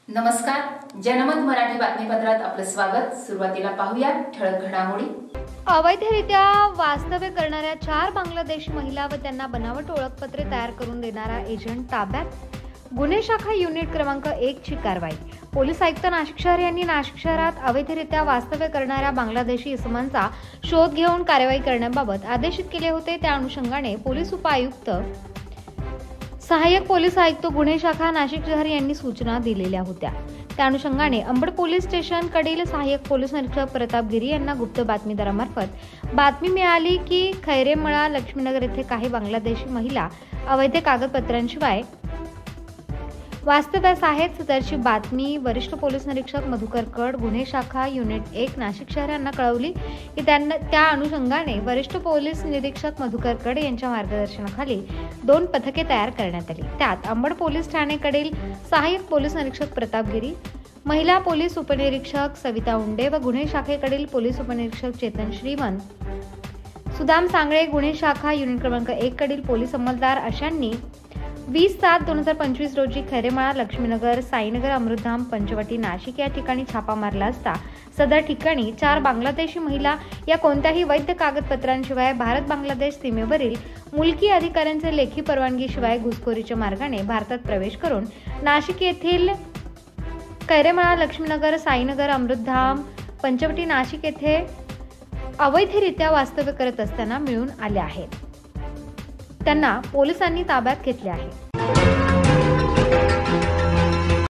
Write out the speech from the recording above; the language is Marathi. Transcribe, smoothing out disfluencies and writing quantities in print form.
नमस्कार, जनमत मराठी बातमीपत्रात आपलं स्वागत। सुरुवातीला पाहूया ठळक घडामोडी। अवैधरित्या वास्तव्य करणाऱ्या 4 बांगलादेशी महिला व त्यांना बनावट ओळखपत्रे तयार करून देणारा एजंट ताब्यात। गुन्हे शाखा युनिट क्रमांक 1 ची कारवाई। पोलीस आयुक्त नाशिक शहर यांनी नाशिक शहरात अवैधरित्या वास्तव्य करणाऱ्या बांगलादेशी इसमांचा शोध घेऊन कारवाई करण्याबाबत आदेशित केले होते। त्या अनुषंगाने पोलीस उपायुक्त सहाय्यक पोलीस आयुक्त गुन्हे शाखा नाशिक शहर यांनी सूचना दिलेल्या होत्या। त्या अनुषंगाने अंबड पोलीस स्टेशन कडील सहाय्यक पोलीस निरीक्षक प्रताप गिरी यांना गुप्त बातमीदारामार्फत बातमी मिळाली की खैरेमळा लक्ष्मीनगर येथे काही बांगलादेशी महिला अवैध कागदपत्रांशिवाय वास्तव्यास आहेत। सदरची बातमी वरिष्ठ पोलीस निरीक्षक मधुकर कड गुन्हे शाखा युनिट 1 नाशिक शहर यांना कळवली की त्या अनुषंगाने वरिष्ठ पोलीस निरीक्षक मधुकर कड यांच्या मार्गदर्शनाखाली 2 पथके तयार करण्यात आली। त्यात अंबड पोलीस ठाणेकडील सहाय्यक पोलीस निरीक्षक प्रताप गिरी, महिला पोलीस उपनिरीक्षक सविता उंडे व गुन्हे शाखेकडील पोलीस उपनिरीक्षक चेतन श्रीवंत, सुदाम सांगळे, गुन्हे शाखा युनिट क्रमांक 1 कडील पोलीस अंमलदार अशांनी 20/7/2025 रोजी खैरेमळा लक्ष्मीनगर साईनगर अमृतधाम पंचवटी नाशिक या ठिकाणी छापा मारला असता सदर ठिकाणी 4 बांगलादेशी महिला या कोणत्याही वैध कागदपत्रांशिवाय भारत बांगलादेश सीमेवरील मुलकी अधिकाऱ्यांचे लेखी परवानगीशिवाय घुसखोरीच्या मार्गाने भारतात प्रवेश करून नाशिक येथील खैरेमळा लक्ष्मीनगर साईनगर अमृतधाम पंचवटी नाशिक येथे अवैधरित्या वास्तव्य करत असताना मिळून आले आहेत। त्यांना पोलिसांनी ताब्यात घेतले आहे।